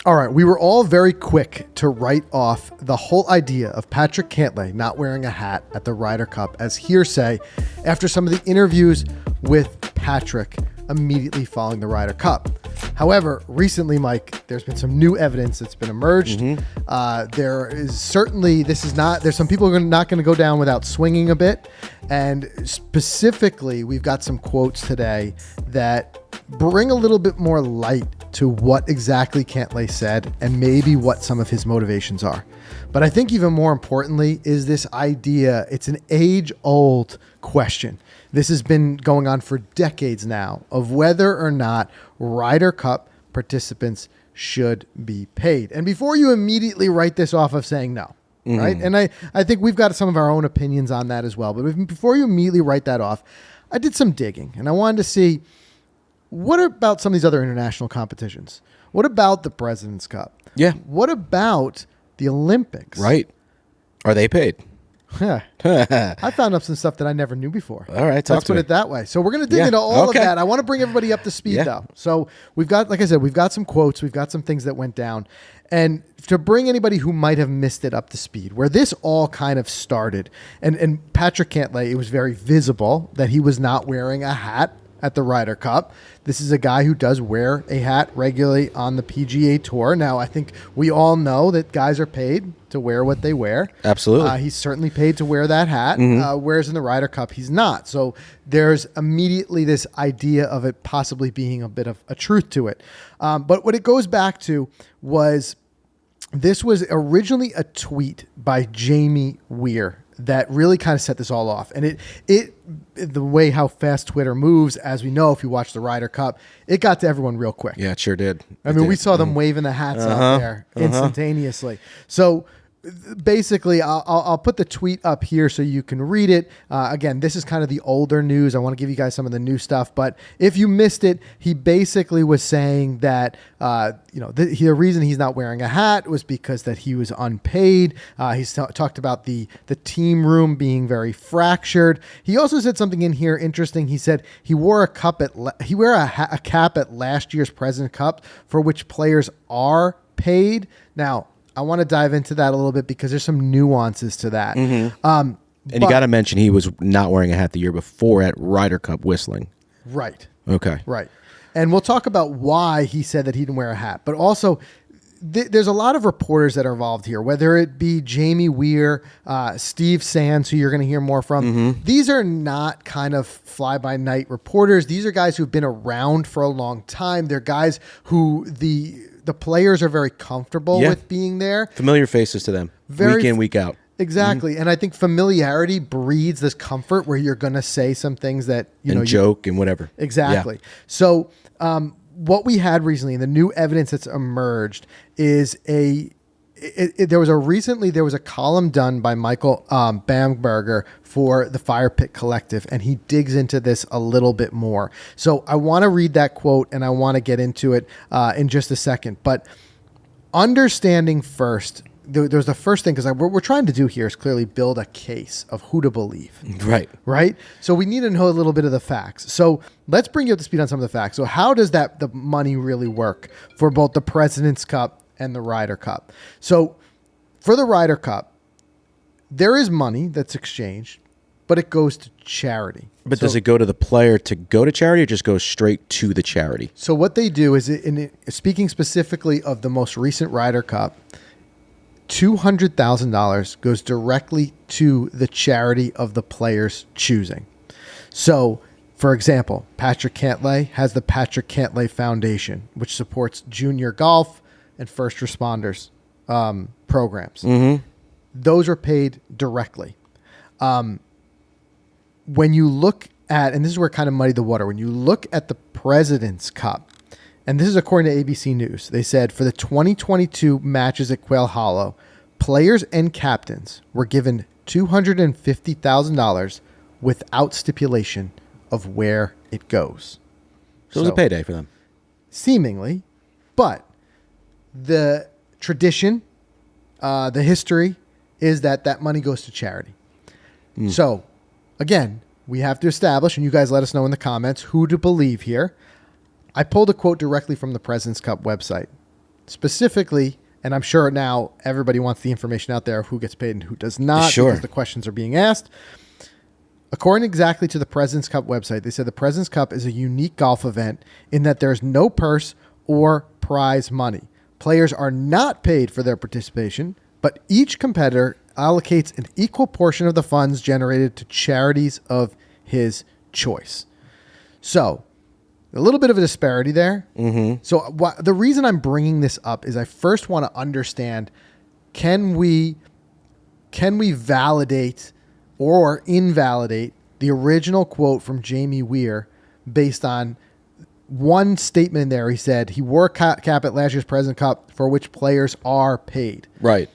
All right, we were all very quick to write off the whole idea of Patrick Cantlay not wearing a hat at the Ryder Cup as hearsay after some of the interviews with Patrick immediately following the Ryder Cup. However, recently, Mike, there's been some new evidence that's been emerged. There is certainly, there's some people who are not going to go down without swinging a bit. And specifically, we've got some quotes today that bring a little bit more light to what exactly Cantlay said and maybe what some of his motivations are. But I think even more importantly is this idea. It's an age-old question. This has been going on for decades now of whether or not Ryder Cup participants should be paid. And before you immediately write this off of saying no, right? And I think we've got some of our own opinions on that as well. But before you immediately write that off, I did some digging and I wanted to see, what about some of these other international competitions? What about the President's Cup? Yeah. What about the Olympics? Right. Are they paid? I found up some stuff that I never knew before. All right, let's put it that way. So we're going to dig into all of that. I want to bring everybody up to speed, though. So we've got, like I said, we've got some quotes. We've got some things that went down. And to bring anybody who might have missed it up to speed, where this all kind of started, and Patrick Cantlay, it was very visible that he was not wearing a hat at the Ryder Cup. This is a guy who does wear a hat regularly on the PGA Tour. Now, I think we all know that guys are paid to wear what they wear. Absolutely. He's certainly paid to wear that hat, whereas in the Ryder Cup, he's not. So there's immediately this idea of it possibly being a bit of a truth to it. But what it goes back to was, this was originally a tweet by Jamie Weir that really kind of set this all off. And the way how fast Twitter moves, as we know, if you watch the Ryder Cup, it got to everyone real quick. Yeah, it sure did. We saw them waving the hats out there instantaneously. So basically, I'll put the tweet up here so you can read it. Again, this is kind of the older news. I want to give you guys some of the new stuff. But if you missed it, he basically was saying that the reason he's not wearing a hat was because that he was unpaid. He's talked about the team room being very fractured. He also said something in here interesting. He said he wore a cap at last year's President's Cup for which players are paid. Now, I want to dive into that a little bit because there's some nuances to that. And you got to mention he was not wearing a hat the year before at Ryder Cup whistling. Right. Okay. Right. And we'll talk about why he said that he didn't wear a hat. But also, there's a lot of reporters that are involved here, whether it be Jamie Weir, Steve Sands, who you're going to hear more from. These are not kind of fly-by-night reporters. These are guys who've been around for a long time. They're guys who the players are very comfortable with being there. Familiar faces to them, week in, week out. Exactly. And I think familiarity breeds this comfort where you're going to say some things that, joke and whatever. Exactly. Yeah. So what we had recently, and the new evidence that's emerged is there was a column done by Michael Bamberger for the Fire Pit Collective, and he digs into this a little bit more. So I want to read that quote, and I want to get into it in just a second. But understanding first, there's the first thing, because what we're trying to do here is clearly build a case of who to believe. Right? So we need to know a little bit of the facts. So let's bring you up to speed on some of the facts. So how does the money really work for both the President's Cup and the Ryder Cup? So for the Ryder Cup, there is money that's exchanged, but it goes to charity. But does it go to the player to go to charity, or just goes straight to the charity? So what they do is, speaking specifically of the most recent Ryder Cup, $200,000 goes directly to the charity of the player's choosing. So, for example, Patrick Cantlay has the Patrick Cantlay Foundation, which supports junior golf and first responders programs. Those are paid directly. When you look at, and this is where it kind of muddied the water, when you look at the President's Cup, and this is according to ABC News, they said for the 2022 matches at Quail Hollow, players and captains were given $250,000 without stipulation of where it goes. So it was a payday for them. Seemingly, but the tradition, the history is that money goes to charity. So, again, we have to establish, and you guys let us know in the comments, who to believe here. I pulled a quote directly from the President's Cup website. specifically, and I'm sure now everybody wants the information out there of who gets paid and who does not, Sure. because the questions are being asked. According exactly to the President's Cup website, they said the President's Cup is a unique golf event in that there's no purse or prize money. Players are not paid for their participation, but each competitor allocates an equal portion of the funds generated to charities of his choice. So, a little bit of a disparity there. Mm-hmm. So, the reason I'm bringing this up is I first want to understand, can we validate or invalidate the original quote from Jamie Weir based on one statement in there? He said he wore a cap at last year's President's Cup for which players are paid. Right.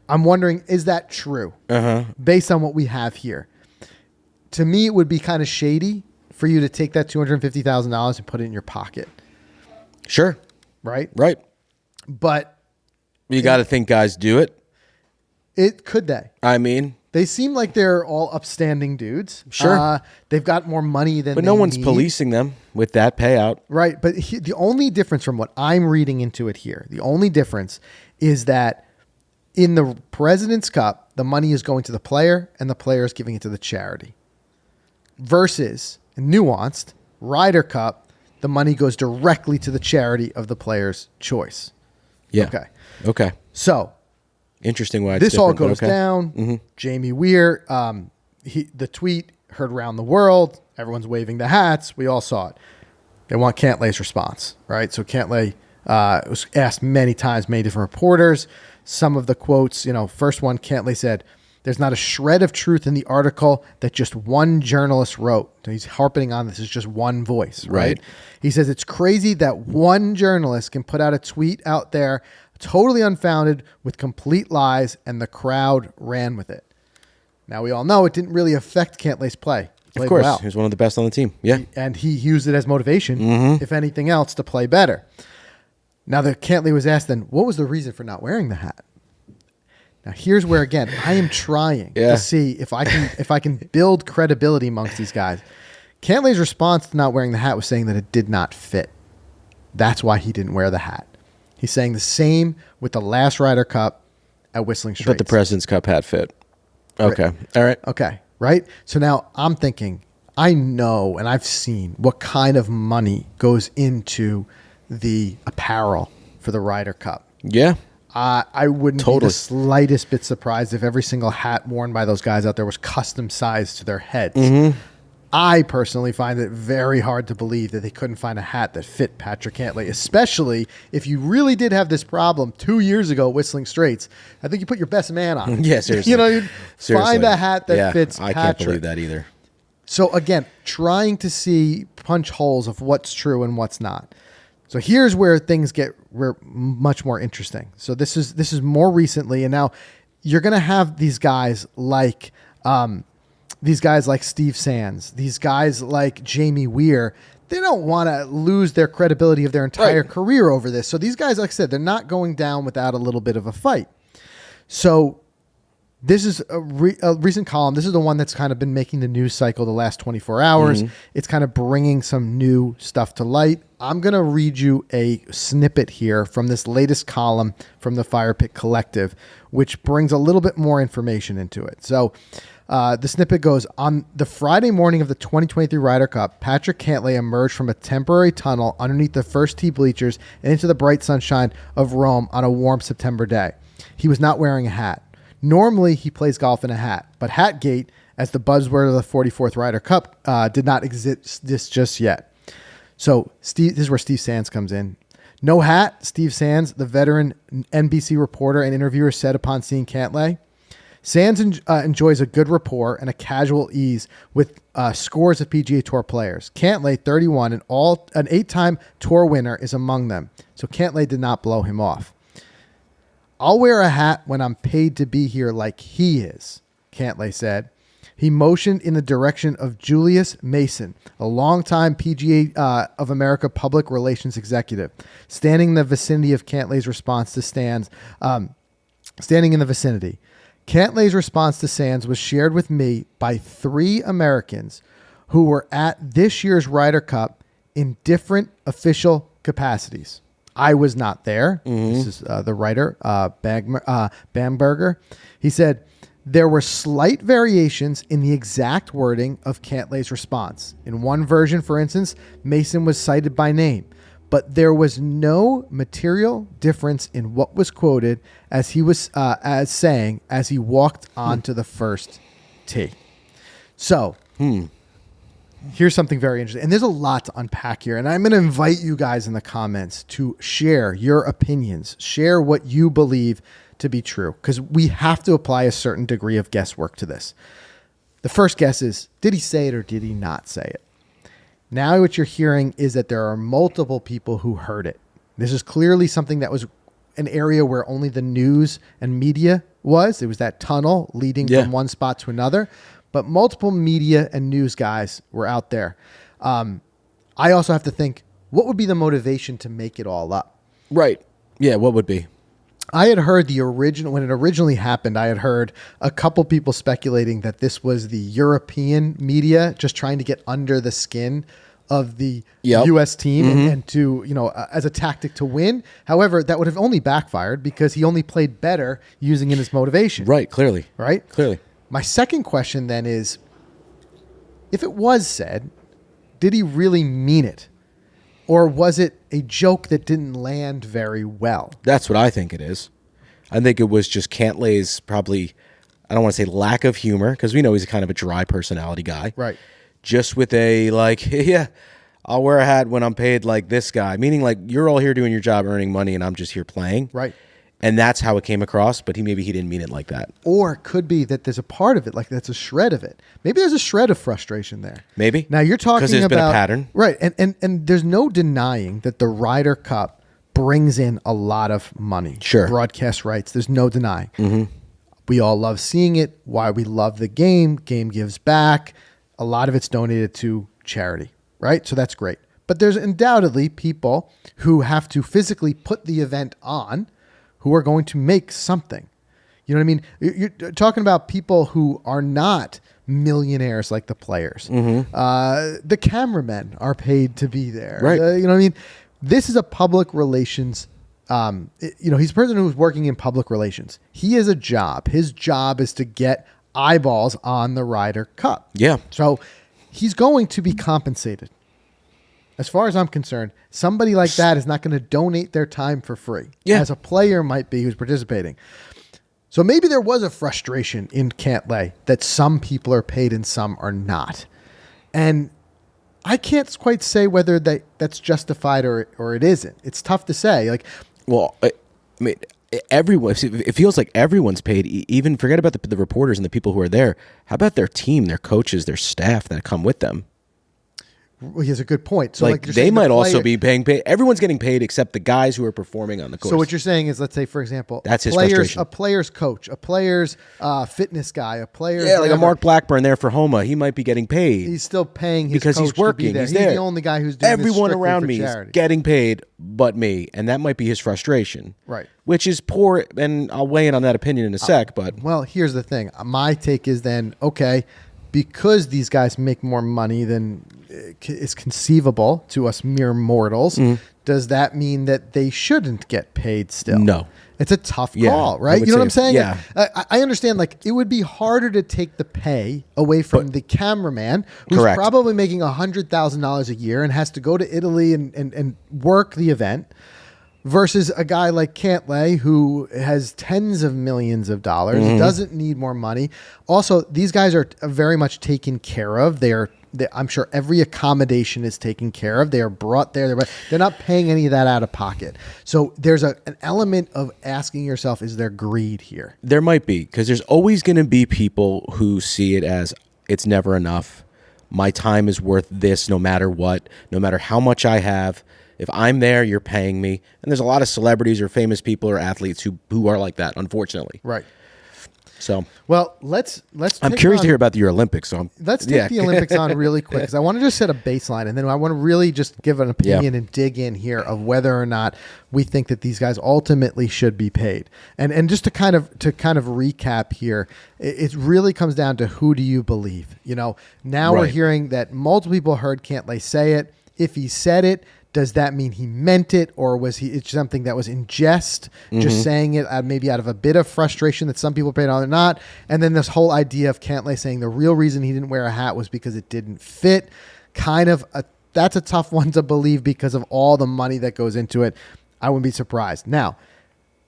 I'm wondering, is that true? Based on what we have here? To me, it would be kind of shady for you to take that $250,000 and put it in your pocket. Sure. Right? Right. But you got to think guys do it. Could they? I mean, they seem like they're all upstanding dudes. Sure. They've got more money than but no one's policing them with that payout. Right. But the only difference from what I'm reading into it here, the only difference is that in the President's Cup, the money is going to the player and the player is giving it to the charity. Versus nuanced Ryder Cup, the money goes directly to the charity of the player's choice. Yeah. Okay. So interesting why this all goes down. Mm-hmm. Jamie Weir, the tweet heard around the world. Everyone's waving the hats. We all saw it. They want Cantlay's response, right? So Cantlay was asked many times, many different reporters. Some of the quotes, first one, Cantlay said, "There's not a shred of truth in the article that just one journalist wrote." So he's harping on this is just one voice, right? He says it's crazy that one journalist can put out a tweet out there totally unfounded with complete lies, and the crowd ran with it. Now, we all know it didn't really affect Cantlay's play. Of course. He was one of the best on the team. Yeah. And he used it as motivation, if anything else, to play better. Now, the Cantlay was asked then, what was the reason for not wearing the hat? Now, here's where, again, I am trying to see if I can build credibility amongst these guys. Cantlay's response to not wearing the hat was saying that it did not fit. That's why he didn't wear the hat. He's saying the same with the last Ryder Cup at Whistling Straits. But the President's Cup hat fit. Okay. Right. All right. Okay. Right? So now I'm thinking, I know and I've seen what kind of money goes into the apparel for the Ryder Cup. Yeah. I wouldn't be the slightest bit surprised if every single hat worn by those guys out there was custom sized to their heads. I personally find it very hard to believe that they couldn't find a hat that fit Patrick Cantlay, especially if you really did have this problem 2 years ago at Whistling Straits. I think you put your best man on it. Yeah, seriously. You'd find a hat that fits Patrick. I can't believe that either. So again, trying to see punch holes of what's true and what's not. So here's where things get much more interesting. So this is more recently, and now you're going to have these guys like Steve Sands, these guys like Jamie Weir. They don't want to lose their credibility of their entire career over this. So these guys, like I said, they're not going down without a little bit of a fight. So this is a recent column. This is the one that's kind of been making the news cycle the last 24 hours. It's kind of bringing some new stuff to light. I'm going to read you a snippet here from this latest column from the Fire Pit Collective, which brings a little bit more information into it. So the snippet goes, on the Friday morning of the 2023 Ryder Cup, Patrick Cantlay emerged from a temporary tunnel underneath the first tee bleachers and into the bright sunshine of Rome on a warm September day. He was not wearing a hat. Normally, he plays golf in a hat, but Hatgate, as the buzzword of the 44th Ryder Cup, did not exist just yet. So this is where Steve Sands comes in. No hat, Steve Sands, the veteran NBC reporter and interviewer, said upon seeing Cantlay. Sands enjoys a good rapport and a casual ease with scores of PGA Tour players. Cantlay, 31, an 8-time tour winner, is among them. So Cantlay did not blow him off. I'll wear a hat when I'm paid to be here like he is, Cantlay said. He motioned in the direction of Julius Mason, a longtime PGA of America public relations executive, standing in the vicinity of Cantlay's response to Sands. Standing in the vicinity. Cantlay's response to Sands was shared with me by 3 Americans who were at this year's Ryder Cup in different official capacities. I was not there. This is the writer, Bamberger. He said, there were slight variations in the exact wording of Cantlay's response. In one version, for instance, Mason was cited by name, but there was no material difference in what was quoted as he was as saying as he walked onto the first tee. So here's something very interesting. And there's a lot to unpack here. And I'm going to invite you guys in the comments to share your opinions, share what you believe to be true, because we have to apply a certain degree of guesswork to this. The first guess is, did he say it or did he not say it? Now what you're hearing is that there are multiple people who heard it. This is clearly something that was an area where only the news and media was. It was that tunnel leading from one spot to another. But multiple media and news guys were out there. I also have to think, what would be the motivation to make it all up? Right. Yeah, what would be? I had heard when it originally happened, I had heard a couple people speculating that this was the European media just trying to get under the skin of the U.S. team and to, as a tactic to win. However, that would have only backfired because he only played better using it as motivation. Right, clearly. Right? Clearly. My second question then is, if it was said, did he really mean it? Or was it a joke that didn't land very well? That's what I think it is. I think it was just Cantlay's probably, I don't want to say lack of humor, because we know he's a kind of a dry personality guy. Right. Just with a I'll wear a hat when I'm paid like this guy. Meaning like you're all here doing your job, earning money, and I'm just here playing. Right. And that's how it came across, but maybe he didn't mean it like that. Or it could be that there's a part of it, like that's a shred of it. Maybe there's a shred of frustration there. Maybe. Now you're talking about... Because there's been a pattern. Right, and there's no denying that the Ryder Cup brings in a lot of money. Sure. Broadcast rights, there's no denying. We all love seeing it. Why we love the game. Game gives back. A lot of it's donated to charity, right? So that's great. But there's undoubtedly people who have to physically put the event on who are going to make something. You know what I mean? You're talking about people who are not millionaires like the players. The cameramen are paid to be there. Right. You know what I mean? This is a public relations, he's a person who's working in public relations. He has a job. His job is to get eyeballs on the Ryder Cup. Yeah. So he's going to be compensated. As far as I'm concerned, somebody like that is not going to donate their time for free. Yeah. As a player might be who's participating. So maybe there was a frustration in Cantlay that some people are paid and some are not. And I can't quite say whether that's justified or it isn't. It's tough to say. Well, I mean, everyone. It feels like everyone's paid. Even forget about the reporters and the people who are there. How about their team, their coaches, their staff that come with them? Well, he has a good point. So they might also be paying paid. Everyone's getting paid except the guys who are performing on the course. So what you're saying is, let's say, for example, that's his frustration. A player's coach, a player's fitness guy, a player. Yeah, like a Mark Blackburn there for Homa. He might be getting paid. He's still paying his because coach he's working. To be there. He's there. The only guy who's doing everyone this around for me charity. Is getting paid, but me, and that might be his frustration. Right. Which is poor, and I'll weigh in on that opinion in a sec. But well, here's the thing. My take is then because these guys make more money than is conceivable to us mere mortals, does that mean that they shouldn't get paid still? No. It's a tough call, right? You know what I'm saying? Yeah. I understand, it would be harder to take the pay away from the cameraman who's Correct. probably making $100,000 a year and has to go to Italy and work the event versus a guy like Cantlay who has tens of millions of dollars, doesn't need more money. Also, these guys are very much taken care of. I'm sure every accommodation is taken care of. They are brought there. They're not paying any of that out of pocket. So there's an element of asking yourself, is there greed here? There might be, because there's always going to be people who see it as it's never enough. My time is worth this no matter what, no matter how much I have. If I'm there, you're paying me. And there's a lot of celebrities or famous people or athletes who are like that, unfortunately. Right. So, well, let's. I'm curious to hear about the Olympics. So let's take the Olympics on really quick, because I want to just set a baseline, and then I want to really just give an opinion and dig in here of whether or not we think that these guys ultimately should be paid. And just to kind of recap here, it really comes down to who do you believe? Now we're hearing that multiple people heard Cantlay say it. If he said it, Does that mean he meant it, or was it's something that was in jest, just saying it maybe out of a bit of frustration that some people paid on or not? And then this whole idea of Cantlay saying the real reason he didn't wear a hat was because it didn't fit. That's a tough one to believe because of all the money that goes into it. I wouldn't be surprised. Now,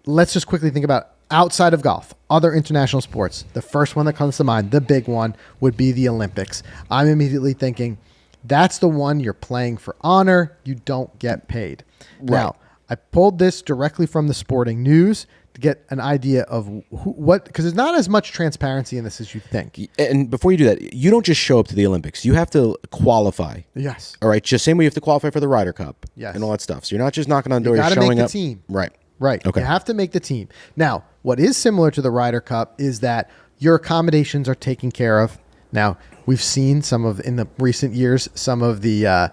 let's just quickly think about outside of golf, other international sports. The first one that comes to mind, the big one, would be the Olympics. I'm immediately thinking, that's the one you're playing for honor. You don't get paid. Right. Now, I pulled this directly from the Sporting News to get an idea of because there's not as much transparency in this as you think. And before you do that, you don't just show up to the Olympics. You have to qualify. Yes. All right. Just same way you have to qualify for the Ryder Cup. Yes. And all that stuff. So you're not just knocking on doors. You got to make the team. Right. Right. Okay. You have to make the team. Now, what is similar to the Ryder Cup is that your accommodations are taken care of. Now, we've seen in the recent years, some of the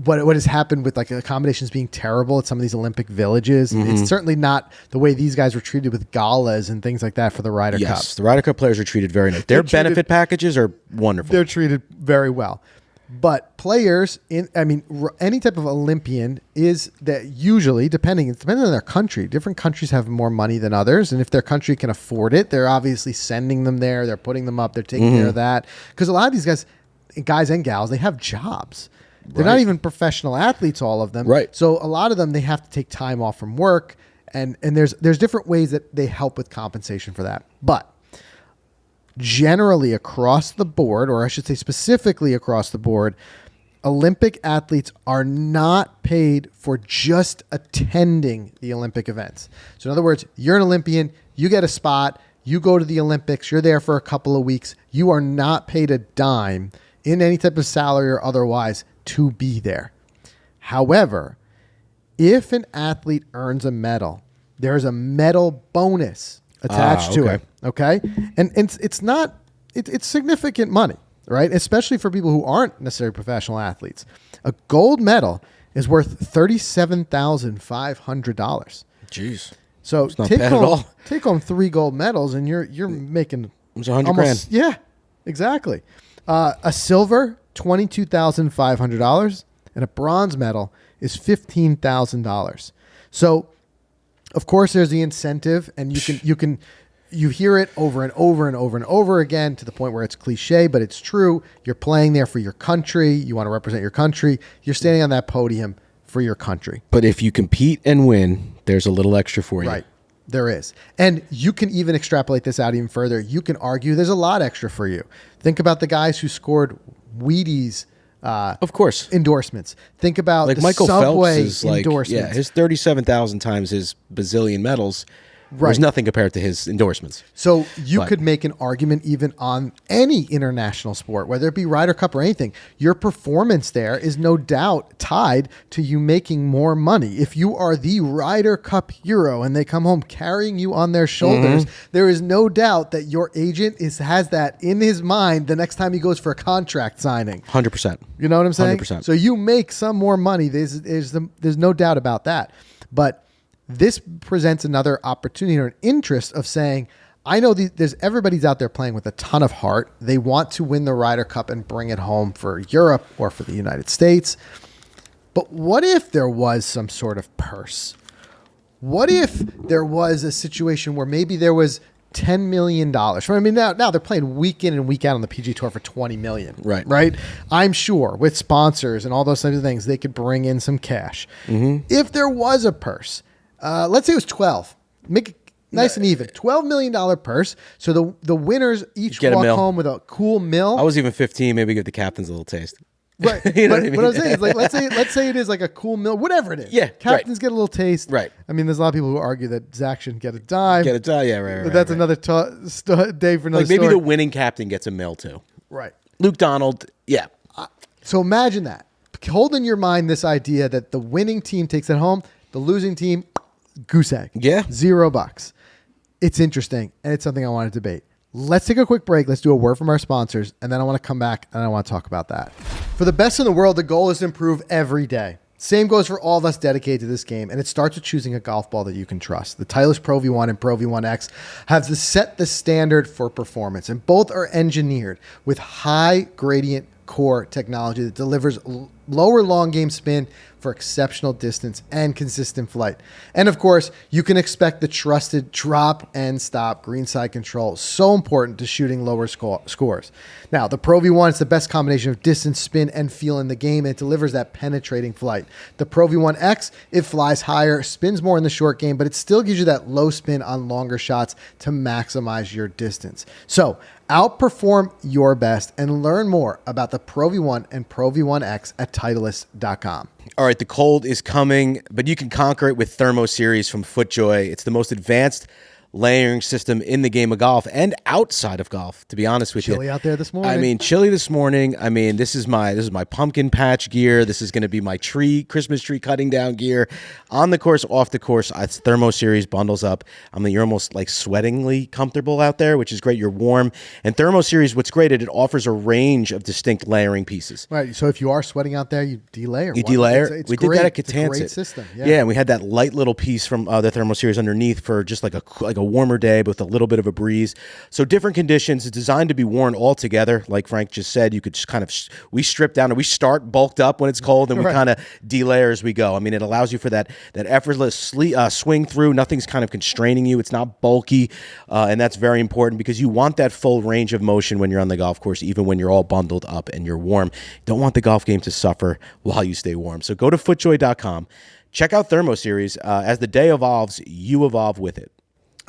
what has happened with like accommodations being terrible at some of these Olympic villages. It's certainly not the way these guys were treated with galas and things like that for the Ryder Cup. Yes, the Ryder Cup players are treated very nice. Their benefit packages are wonderful. They're treated very well. But players, any type of Olympian is that usually, depending on their country, different countries have more money than others. And if their country can afford it, they're obviously sending them there. They're putting them up. They're taking care of that. Because a lot of these guys and gals, they have jobs. They're not even professional athletes, all of them. Right. So a lot of them, they have to take time off from work. And there's different ways that they help with compensation for that. But generally across the board, or I should say specifically across the board, Olympic athletes are not paid for just attending the Olympic events. So in other words, you're an Olympian, you get a spot, you go to the Olympics, you're there for a couple of weeks, you are not paid a dime in any type of salary or otherwise to be there. However, if an athlete earns a medal, there's a medal bonus attached to it. Okay. And it's significant money, right? Especially for people who aren't necessarily professional athletes. A gold medal is worth $37,500. Jeez. So it's not bad at all. Take home 3 gold medals and you're making almost $100,000. Yeah, exactly. A silver, $22,500, and a bronze medal is $15,000. So of course, there's the incentive, and you hear it over and over and over and over again to the point where it's cliche, but it's true. You're playing there for your country. You want to represent your country. You're standing on that podium for your country. But if you compete and win, there's a little extra for you. Right. There is. And you can even extrapolate this out even further. You can argue there's a lot extra for you. Think about the guys who scored Wheaties of course, endorsements. Think about like the Michael Subway Phelps is endorsements. His 37,000 times his bazillion medals. There's nothing compared to his endorsements. So you could make an argument even on any international sport, whether it be Ryder Cup or anything. Your performance there is no doubt tied to you making more money. If you are the Ryder Cup hero and they come home carrying you on their shoulders, there is no doubt that your agent has that in his mind the next time he goes for a contract signing. 100%. You know what I'm saying? 100%. So you make some more money. There's no doubt about that. But this presents another opportunity or an interest of saying, I know there's everybody's out there playing with a ton of heart. They want to win the Ryder Cup and bring it home for Europe or for the United States. But what if there was some sort of purse? What if there was a situation where maybe there was $10 million? I mean, now they're playing week in and week out on the PGA Tour for $20 million. Right. I'm sure with sponsors and all those types of things, they could bring in some cash. If there was a purse, let's say it was 12. Make it nice and even. $12 million purse. So the winners each walk home with a cool mill. I was even 15. Maybe give the captains a little taste. Right. You know what I mean? What I'm saying is, like, let's say it is like a cool mill, whatever it is. Yeah. Captains get a little taste. Right. I mean, there's a lot of people who argue that Zach shouldn't get a dime. Yeah, right. But that's another day for another like maybe story. the winning captain gets a mill too. Right. Luke Donald. Yeah. So imagine that. Hold in your mind this idea that the winning team takes it home, the losing team, goose egg. Yeah. $0. It's interesting, and it's something I want to debate. Let's take a quick break. Let's do a word from our sponsors, and then I want to come back and I want to talk about that. For the best in the world, the goal is to improve every day. Same goes for all of us dedicated to this game, and it starts with choosing a golf ball that you can trust. The Titleist Pro V1 and Pro V1X have set the standard for performance, and both are engineered with high gradient core technology that delivers lower long game spin for exceptional distance and consistent flight. And of course, you can expect the trusted drop and stop greenside control. So important to shooting lower scores. Now, the Pro V1 is the best combination of distance, spin, and feel in the game. And it delivers that penetrating flight. The Pro V1X, it flies higher, spins more in the short game, but it still gives you that low spin on longer shots to maximize your distance. So outperform your best and learn more about the Pro V1 and Pro V1X at Titleist.com. All right, the cold is coming, but you can conquer it with Thermo Series from FootJoy. It's the most advanced layering system in the game of golf and outside of golf, to be honest with you. Chilly out there this morning. I mean, chilly this morning. I mean, this is my pumpkin patch gear. This is going to be my Christmas tree cutting down gear. On the course, off the course, it's Thermo Series bundles up. I mean, you're almost like sweatingly comfortable out there, which is great. You're warm. And Thermo Series, what's great, it offers a range of distinct layering pieces. Right. So if you are sweating out there, you delayer. You delayer. It's we great. did that at It's a Catanset. great system. Yeah, and we had that light little piece from the Thermo Series underneath for just like a warmer day, but with a little bit of a breeze. So different conditions. It's designed to be worn all together. Like Frank just said, you could just kind of, we strip down and we start bulked up when it's cold and we kind of delayer as we go. I mean, it allows you for that effortless swing through. Nothing's kind of constraining you. It's not bulky. And that's very important because you want that full range of motion when you're on the golf course, even when you're all bundled up and you're warm. You don't want the golf game to suffer while you stay warm. So go to footjoy.com. Check out Thermo Series. As the day evolves, you evolve with it.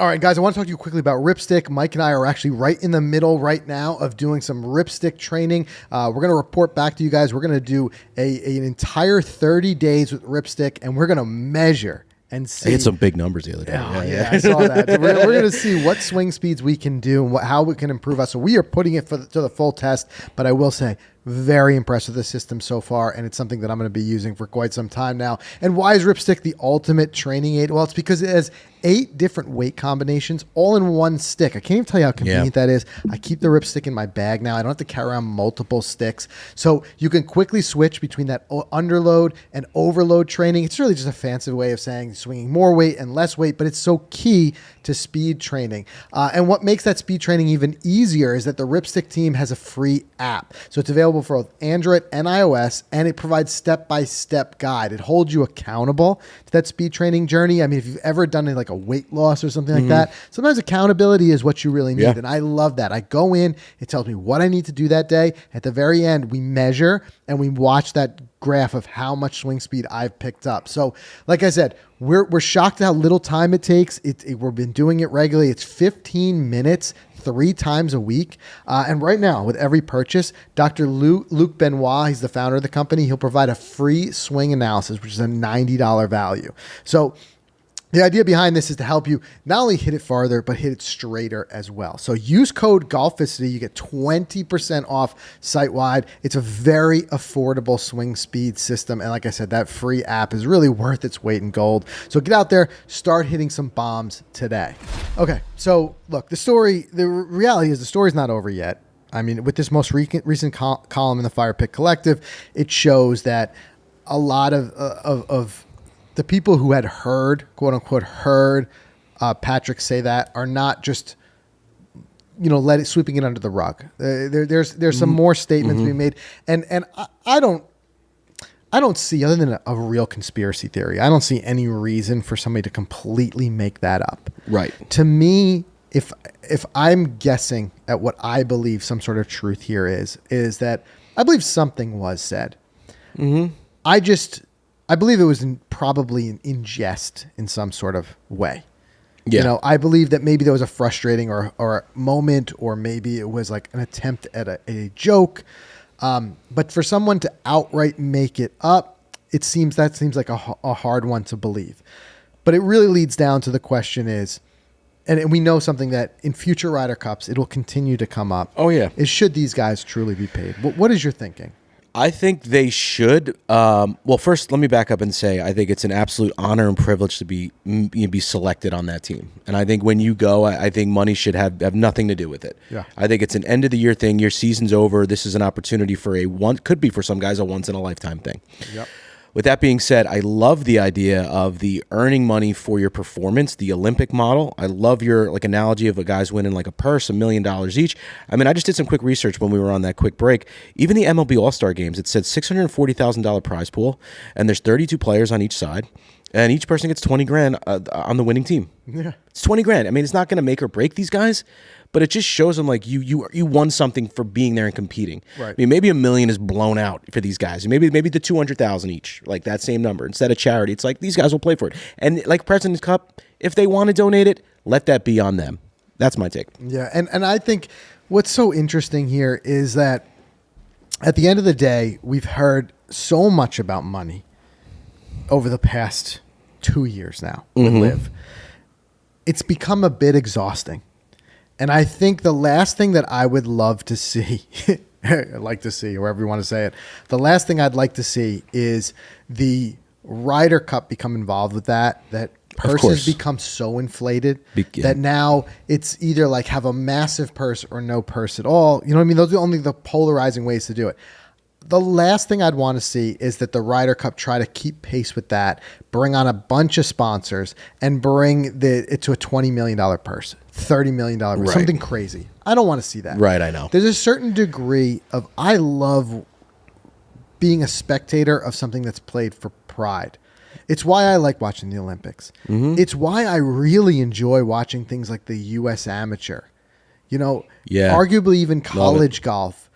All right, guys, I want to talk to you quickly about Ripstick. Mike and I are actually right in the middle right now of doing some Ripstick training. We're going to report back to you guys. We're going to do an entire 30 days with Ripstick, and we're going to measure and see. I hit some big numbers the other day. Yeah, I saw that. So we're going to see what swing speeds we can do and how we can improve us. So we are putting it to the full test, but I will say, very impressed with the system so far, and it's something that I'm going to be using for quite some time now. And why is Ripstick the ultimate training aid? Well, it's because it has 8 different weight combinations all in one stick. I can't even tell you how convenient that is. I keep the Ripstick in my bag now. I don't have to carry around multiple sticks. So you can quickly switch between that underload and overload training. It's really just a fancy way of saying swinging more weight and less weight, but it's so key to speed training. And what makes that speed training even easier is that the Ripstick team has a free app. So it's available for both Android and iOS, and it provides step-by-step guide. It holds you accountable to that speed training journey. I mean, if you've ever done like a weight loss or something like that, sometimes accountability is what you really need. And I love that. I go in, it tells me what I need to do that day. At the very end, we measure and we watch that graph of how much swing speed I've picked up. So like I said, we're shocked at how little time it takes. We've been doing it regularly. It's 15 minutes 3 times a week. And right now, with every purchase, Dr. Luc Benoit, he's the founder of the company, he'll provide a free swing analysis, which is a $90 value. So the idea behind this is to help you not only hit it farther, but hit it straighter as well. So use code GOLFICITY. You get 20% off site-wide. It's a very affordable swing speed system. And like I said, that free app is really worth its weight in gold. So get out there, start hitting some bombs today. Okay, so look, the reality is the story's not over yet. I mean, with this most recent column in the Fire Pit Collective, it shows that a lot of the people who had heard, quote unquote, Patrick say that are not just, sweeping it under the rug. There's some more statements being made, and I don't see, other than a real conspiracy theory, I don't see any reason for somebody to completely make that up. Right. To me, if I'm guessing at what I believe some sort of truth here is that I believe something was said. I believe it was probably in jest in some sort of way. Yeah. I believe that maybe there was a frustrating or a moment, or maybe it was like an attempt at a joke. But for someone to outright make it up, it seems like a hard one to believe. But it really leads down to the question is, and we know something that in future Ryder Cups, it'll continue to come up. Oh, yeah. Is should these guys truly be paid? What is your thinking? I think they should. Well, first, let me back up and say I think it's an absolute honor and privilege to be selected on that team. And I think when you go, I think money should have nothing to do with it. Yeah. I think it's an end of the year thing. Your season's over. This is an opportunity for could be for some guys a once in a lifetime thing. Yep. with that being said, I love the idea of the earning money for your performance, the Olympic model. I love your like analogy of a guy's winning like a purse, $1 million each. I mean, I just did some quick research when we were on that quick break. Even the MLB All-Star games, it said $640,000 prize pool, and there's 32 players on each side, and each person gets 20 grand on the winning team. Yeah. It's 20 grand. I mean, it's not going to make or break these guys, but it just shows them like you won something for being there and competing. Right. I mean, maybe $1 million is blown out for these guys. Maybe the 200,000 each, like that same number instead of charity. It's like these guys will play for it. And like President's Cup, if they want to donate it, let that be on them. That's my take. Yeah, and I think what's so interesting here is that at the end of the day, we've heard so much about money over the past 2 years now with Liv. It's become a bit exhausting. And I think the last thing that I would love to see, I'd like to see, however you want to say it, the last thing I'd like to see is the Ryder Cup become involved with that purses become so inflated that now it's either like have a massive purse or no purse at all. You know what I mean? Those are only the polarizing ways to do it. The last thing I'd want to see is that the Ryder Cup try to keep pace with that, bring on a bunch of sponsors, and bring it to a $20 million purse, $30 million purse, something crazy. I don't want to see that. Right, I know. There's a certain degree of, I love being a spectator of something that's played for pride. It's why I like watching the Olympics. It's why I really enjoy watching things like the U.S. Amateur. You know, arguably even college golf.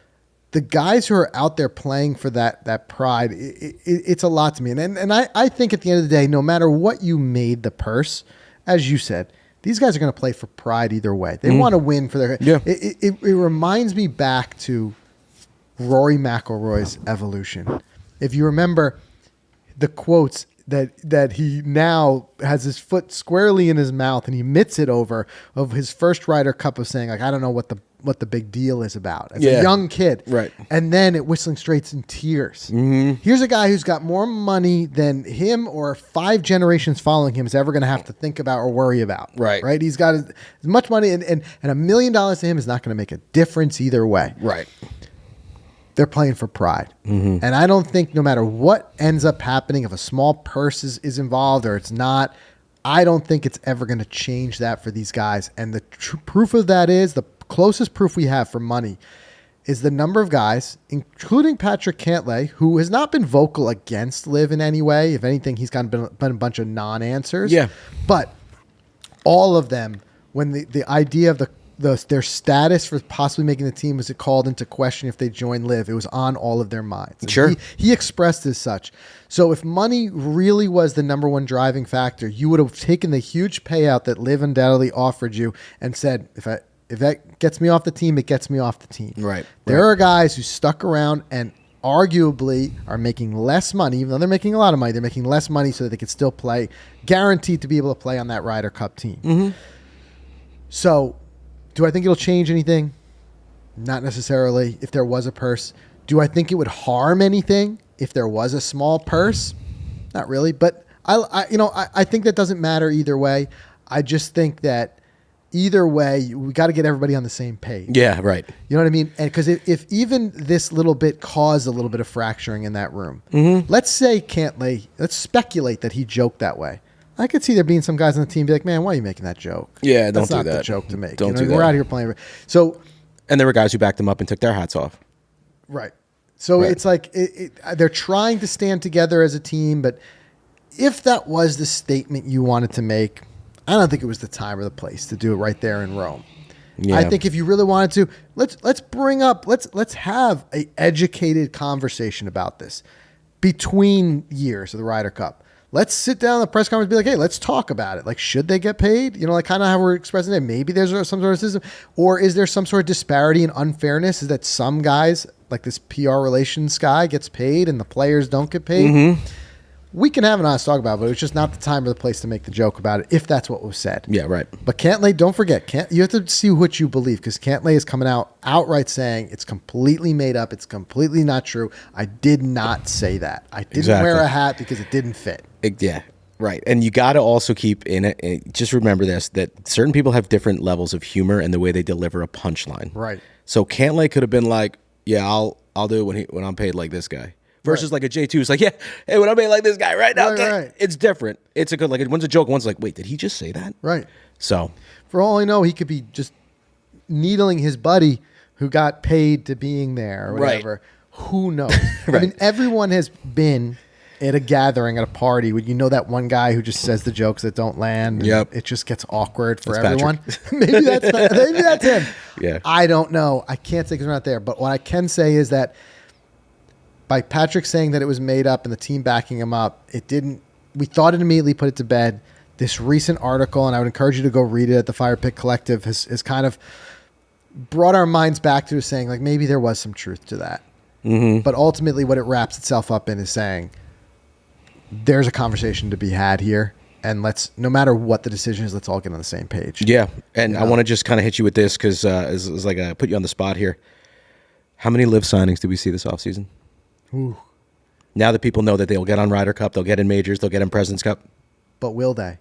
The guys who are out there playing for that pride, it's a lot to me. And I think at the end of the day, no matter what you made the purse, as you said, these guys are going to play for pride either way. They want to win for their... Yeah. It reminds me back to Rory McIlroy's evolution. If you remember the quotes that he now has his foot squarely in his mouth and he mitts it over of his first Ryder Cup of saying, like, I don't know what the big deal is about as a young kid. Right. And then at Whistling Straits in tears. Here's a guy who's got more money than him or 5 generations following him is ever going to have to think about or worry about. Right. He's got as much money and $1 million to him is not going to make a difference either way. Right. They're playing for pride. And I don't think no matter what ends up happening, if a small purse is involved or it's not, I don't think it's ever going to change that for these guys. And the proof of that is, the closest proof we have for money is the number of guys, including Patrick Cantlay, who has not been vocal against Liv in any way. If anything, he's kind of been a bunch of non-answers. Yeah. But all of them, when the idea of their status for possibly making the team was called into question if they joined Liv, it was on all of their minds. And sure. He expressed as such. So if money really was the number one driving factor, you would have taken the huge payout that Liv undoubtedly offered you and said, if that gets me off the team, it gets me off the team. Right. There are guys who stuck around and arguably are making less money, even though they're making a lot of money. They're making less money so that they could still play, guaranteed to be able to play on that Ryder Cup team. So do I think it'll change anything? Not necessarily. If there was a purse, do I think it would harm anything if there was a small purse? Not really. But I think that doesn't matter either way. I just think that either way, we got to get everybody on the same page. Yeah, right. You know what I mean? And because if even this little bit caused a little bit of fracturing in that room, let's say Cantlay, let's speculate that he joked that way. I could see there being some guys on the team be like, man, why are you making that joke? Yeah, don't That's do not that. the joke to make. Don't do that. We're out here playing. So, and there were guys who backed them up and took their hats off. Right. So it's like they're trying to stand together as a team, but if that was the statement you wanted to make, I don't think it was the time or the place to do it right there in Rome. Yeah. I think if you really wanted to, let's have a educated conversation about this between years of the Ryder Cup. Let's sit down in the press conference and be like, hey, let's talk about it. Like, should they get paid? You know, like kind of how we're expressing it. Maybe there's some sort of system. Or is there some sort of disparity and unfairness? Is that some guys, like this PR relations guy, gets paid and the players don't get paid? We can have an honest talk about it, but it's just not the time or the place to make the joke about it, if that's what was said. Yeah, right. But Cantlay, don't forget, you have to see what you believe, because Cantlay is coming out outright saying it's completely made up. It's completely not true. I did not say that. I didn't wear a hat because it didn't fit. Yeah, right. And you got to also keep in it, just remember this, that certain people have different levels of humor and the way they deliver a punchline. Right. So Cantlay could have been like, yeah, I'll do it when I'm paid like this guy. versus like a J2 is like, yeah, hey, when I made like this guy right now, Right. it's different. It's a good, like, one's a joke, one's like, wait, did he just say that? Right. So For all I know, he could be just needling his buddy who got paid to being there or whatever. Who knows? I mean, everyone has been at a gathering, at a party, where you know that one guy who just says the jokes that don't land. And it just gets awkward for everyone. maybe that's him. Yeah. I don't know. I can't say because we're not there. But what I can say is that by Patrick saying that it was made up and the team backing him up, it didn't. We thought it immediately put it to bed. This recent article, and I would encourage you to go read it at the Fire Pit Collective, has kind of brought our minds back to saying, like, maybe there was some truth to that. Mm-hmm. But ultimately what it wraps itself up in is saying there's a conversation to be had here, and no matter what the decision is, let's all get on the same page. Yeah, and I want to just kind of hit you with this because it's like I put you on the spot here. How many live signings do we see this offseason? Ooh. Now that people know that they'll get on Ryder Cup, they'll get in majors, they'll get in President's Cup. But will they?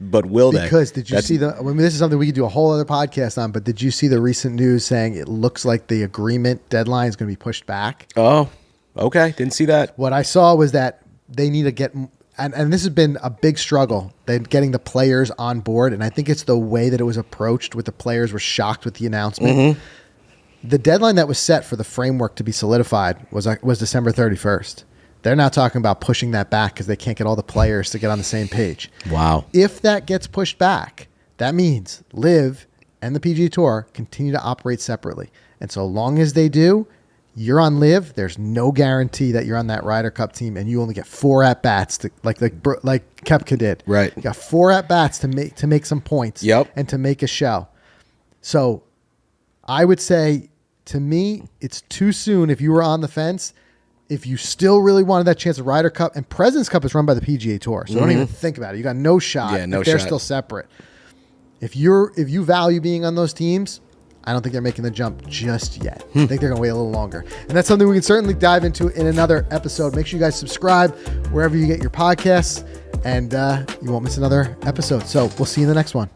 Because did you see this is something we could do a whole other podcast on, but did you see the recent news saying it looks like the agreement deadline is going to be pushed back? Oh, okay. Didn't see that. What I saw was that they need to get, and this has been a big struggle, they're getting the players on board, and I think it's the way that it was approached with the players were shocked with the announcement. Mm-hmm. The deadline that was set for the framework to be solidified was December 31st. They're now talking about pushing that back because they can't get all the players to get on the same page. Wow. If that gets pushed back, that means LIV and the PGA Tour continue to operate separately. And so long as they do, you're on LIV. There's no guarantee that you're on that Ryder Cup team, and you only get 4 at-bats, like Koepka did. Right. You got 4 at-bats to make some points and to make a show. So I would say, to me, it's too soon if you were on the fence. If you still really wanted that chance at Ryder Cup, and President's Cup is run by the PGA Tour, so don't even think about it. You got no shot. Yeah, no if they're shot. still separate. If you value being on those teams, I don't think they're making the jump just yet. I think they're going to wait a little longer. And that's something we can certainly dive into in another episode. Make sure you guys subscribe wherever you get your podcasts, and you won't miss another episode. So we'll see you in the next one.